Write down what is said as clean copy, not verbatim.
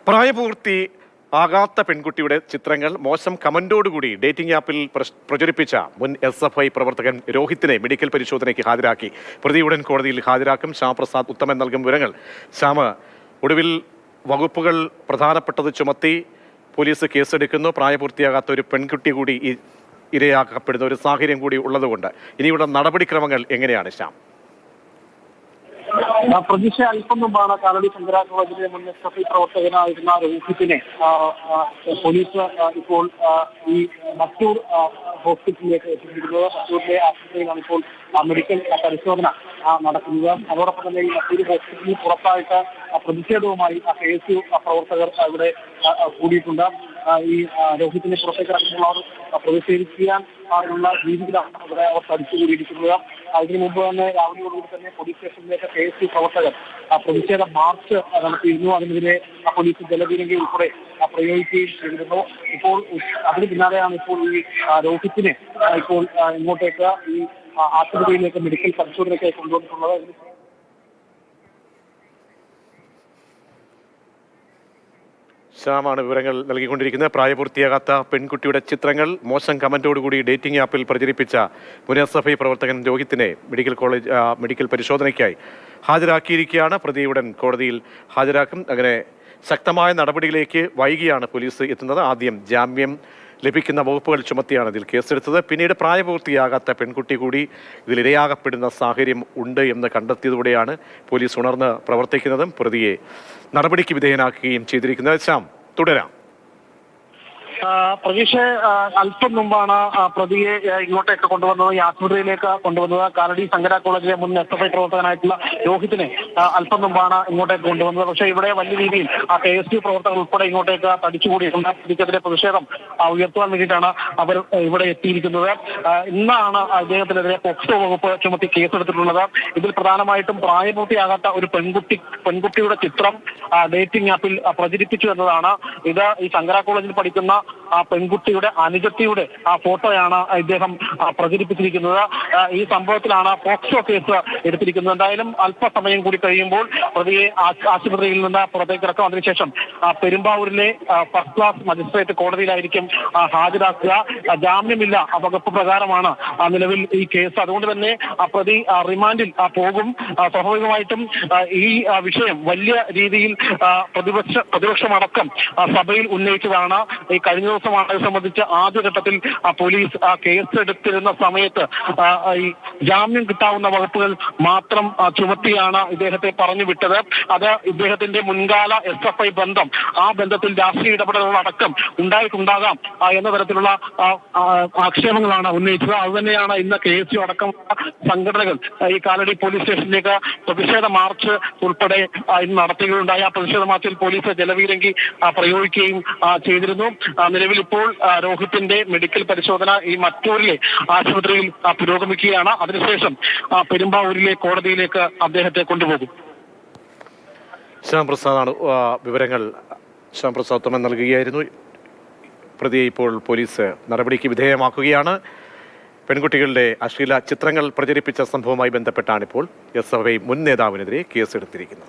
പ്രായപൂർത്തി ആകാത്ത പെൺകുട്ടിയുടെ ചിത്രങ്ങൾ മോശം കമന്റോടുകൂടി ഡേറ്റിംഗ് ആപ്പിൽ പ്രചരിപ്പിച്ച മുൻ SFI പ്രവർത്തകൻ രോഹിത്തിനെ മെഡിക്കൽ പരിശോധനയ്ക്ക് ഹാജരാക്കി. പ്രതി ഉടൻ കോടതിയിൽ ഹാജരാക്കും. ശ്യാമപ്രസാദ് ഉത്തമൻ നൽകും വിവരങ്ങൾ. ശ്യാമ, ഒടുവിൽ വകുപ്പുകൾ പ്രധാനപ്പെട്ടത് ചുമത്തി പോലീസ് കേസെടുക്കുന്നു. പ്രായപൂർത്തിയാകാത്ത ഒരു പെൺകുട്ടി കൂടി ഇരയാക്കപ്പെടുന്ന ഒരു സാഹചര്യം കൂടി ഉള്ളതുകൊണ്ട് ഇനിയുള്ള നടപടിക്രമങ്ങൾ എങ്ങനെയാണ് ശ്യാം? പ്രതീക്ഷ അല്പം മുമ്പാണ് കാലടി ശങ്കര കോളേജിലെ മുൻ SFI പ്രവർത്തകനായിരുന്ന രോഹിത്തിനെ പോലീസ് ഇപ്പോൾ ഈ മറ്റൂർ ഹോസ്പിറ്റലിലേക്ക് എത്തിച്ചിരിക്കുന്നത്. മറ്റൂരിലെ ആശുപത്രിയിലാണ് ഇപ്പോൾ മെഡിക്കൽ പരിശോധന നടക്കുന്നത്. അതോടൊപ്പം തന്നെ ഈ മറ്റൂർ ഹോസ്പിറ്റലിൽ പുറത്തായിട്ട് പ്രതിഷേധവുമായി KSU പ്രവർത്തകർ ഇവിടെ കൂടിയിട്ടുണ്ട്. ഈ രോഹിത്തിനെ പുറത്തേക്ക് ഇറങ്ങുമ്പോൾ പ്രതിഷേധിക്കാൻ ഉള്ള രീതിയിലാണ് ഇവിടെ അവർ തടിച്ചുകൂടിയിരിക്കുന്നത്. അതിനു മുമ്പ് തന്നെ രാവിലെയോടുകൂടി തന്നെ പോലീസ് സ്റ്റേഷനിലേക്ക് KSU പ്രവർത്തകർ പ്രതിഷേധ മാർച്ച് നടത്തിയിരുന്നു. അതിനെതിരെ പോലീസ് ജലപീരങ്കി ഉൾപ്പെടെ പ്രയോഗിക്കുകയും ചെയ്തിരുന്നു. ഇപ്പോൾ അതിന് പിന്നാലെയാണ് ഇപ്പോൾ ഈ രോഹിത്തിനെ ഇപ്പോൾ ഇങ്ങോട്ടേക്ക് ഈ ആശുപത്രിയിലേക്ക് മെഡിക്കൽ പരിശോധനയ്ക്കായി കൊണ്ടുവന്നിട്ടുള്ളത്. ശ്യാമാണ് വിവരങ്ങൾ നൽകിക്കൊണ്ടിരിക്കുന്നത്. പ്രായപൂർത്തിയാകാത്ത പെൺകുട്ടിയുടെ ചിത്രങ്ങൾ മോശം കമന്റോടുകൂടി ഡേറ്റിംഗ് ആപ്പിൽ പ്രചരിപ്പിച്ച മുൻ SFI പ്രവർത്തകൻ രോഹിത്തിനെ മെഡിക്കൽ പരിശോധനയ്ക്കായി ഹാജരാക്കിയിരിക്കുകയാണ്. പ്രതിയുടൻ കോടതിയിൽ ഹാജരാക്കും. അങ്ങനെ ശക്തമായ നടപടിയിലേക്ക് വൈകിയാണ് പോലീസ് എത്തുന്നത്. ആദ്യം ജാമ്യം ലഭിക്കുന്ന വകുപ്പുകൾ ചുമത്തിയാണ് ഇതിൽ കേസെടുത്തത്. പിന്നീട് പ്രായപൂർത്തിയാകാത്ത പെൺകുട്ടി കൂടി ഇതിൽ ഇരയാകപ്പെടുന്ന സാഹചര്യം ഉണ്ട് എന്ന് കണ്ടെത്തിയതോടെയാണ് പോലീസ് ഉണർന്ന് പ്രവർത്തിക്കുന്നതും പ്രതിയെ നടപടിക്ക് വിധേയനാക്കുകയും ചെയ്തിരിക്കുന്നത്. ശ്യാം, തുടരാം. പ്രതീക്ഷ അല്പം മുമ്പാണ് പ്രതിയെ ഇങ്ങോട്ടേക്ക് കൊണ്ടുവന്നത്, ഈ ആശുപത്രിയിലേക്ക് കൊണ്ടുവന്നത്. കാലടി ശങ്കര കോളേജിലെ മുൻ SFI പ്രവർത്തകനായിട്ടുള്ള രോഹിത്തിനെ അല്പം മുമ്പാണ് ഇങ്ങോട്ടേക്ക് കൊണ്ടുവന്നത്. പക്ഷേ ഇവിടെ വലിയ രീതിയിൽ KSU പ്രവർത്തകർ ഉൾപ്പെടെ ഇങ്ങോട്ടേക്ക് തടിച്ചുകൂടിയിട്ടുണ്ട്. ഇതിനെതിരെ പ്രതിഷേധം ഉയർത്തുവാൻ വേണ്ടിയിട്ടാണ് അവർ ഇവിടെ എത്തിയിരിക്കുന്നത്. ഇന്നാണ് അദ്ദേഹത്തിനെതിരെ പോക്സോ വകുപ്പ് ചുമത്തി കേസെടുത്തിട്ടുള്ളത്. ഇതിൽ പ്രധാനമായിട്ടും പ്രായപൂർത്തിയാകാത്ത ഒരു പെൺകുട്ടിയുടെ ചിത്രം ഡേറ്റിംഗ് ആപ്പിൽ പ്രചരിപ്പിച്ചു എന്നതാണ്. ഇത് ഈ ശങ്കര കോളേജിൽ പഠിക്കുന്ന പെൺകുട്ടിയുടെ അനുജത്തിയുടെ ഫോട്ടോയാണ് ഇദ്ദേഹം പ്രചരിപ്പിച്ചിരിക്കുന്നത്. ഈ സംഭവത്തിലാണ് പോക്സോ കേസ് എടുത്തിരിക്കുന്നത്. എന്തായാലും അല്പസമയം കൂടി കഴിയുമ്പോൾ പ്രതിയെ ആശുപത്രിയിൽ നിന്ന് പുറത്തേക്ക് ഇറക്കും. അതിനുശേഷം പെരുമ്പാവൂരിലെ ഫസ്റ്റ് ക്ലാസ് മജിസ്ട്രേറ്റ് കോടതിയിലായിരിക്കും ഹാജരാക്കുക. ജാമ്യമില്ല വകുപ്പ് പ്രകാരമാണ് നിലവിൽ ഈ കേസ്. അതുകൊണ്ട് തന്നെ പ്രതി റിമാൻഡിൽ പോകും. സ്വാഭാവികമായിട്ടും ഈ വിഷയം വലിയ രീതിയിൽ പ്രതിപക്ഷമടക്കം സഭയിൽ ഉന്നയിച്ചതാണ്. ഈ കഴിഞ്ഞ ദിവസമാണ് ഇത് സംബന്ധിച്ച് ആദ്യഘട്ടത്തിൽ പോലീസ് കേസെടുത്തിരുന്ന സമയത്ത് ഈ ജാമ്യം കിട്ടാവുന്ന വകുപ്പുകൾ മാത്രം ചുമത്തിയാണ് ഇദ്ദേഹത്തെ പറഞ്ഞു വിട്ടത്. അത് ഇദ്ദേഹത്തിന്റെ മുൻകാല SFI ബന്ധം, ആ ബന്ധത്തിൽ രാഷ്ട്രീയ ഇടപെടലുകളടക്കം ഉണ്ടായിട്ടുണ്ടാകാം എന്ന തരത്തിലുള്ള ആക്ഷേപങ്ങളാണ് ഉന്നയിച്ചത്. അതുതന്നെയാണ് ഇന്ന് KSU അടക്കമുള്ള സംഘടനകൾ ഈ കാലടി പോലീസ് സ്റ്റേഷനിലേക്ക് പ്രതിഷേധ മാർച്ച് ഉൾപ്പെടെ ഇന്ന് നടത്തുകയുണ്ടായി. ആ പ്രതിഷേധ മാർച്ചിൽ പോലീസ് ജലപീരങ്കി പ്രയോഗിക്കുകയും ചെയ്തിരുന്നു. നിലവിൽ ഇപ്പോൾ രോഹിത്തിന്റെ മെഡിക്കൽ പരിശോധന ഈ മറ്റൂരിലെ ആശുപത്രിയിൽ പുരോഗമിക്കുകയാണ്. അതിനുശേഷം പെരുമ്പാവൂരിലെ കോടതിയിലേക്ക് അദ്ദേഹത്തെ കൊണ്ടുപോകും. ശ്യാംപ്രസാദാണ് വിവരങ്ങൾ. ശ്യാംപ്രസാദ് ഉത്തമൻ നൽകുകയായിരുന്നു. പ്രതിയെ ഇപ്പോൾ പോലീസ് നടപടിക്ക് വിധേയമാക്കുകയാണ്. പെൺകുട്ടികളുടെ അശ്ലീല ചിത്രങ്ങൾ പ്രചരിപ്പിച്ച സംഭവവുമായി ബന്ധപ്പെട്ടാണ് ഇപ്പോൾ SFI മുൻ നേതാവിനെതിരെ കേസെടുത്തിരിക്കുന്നത്.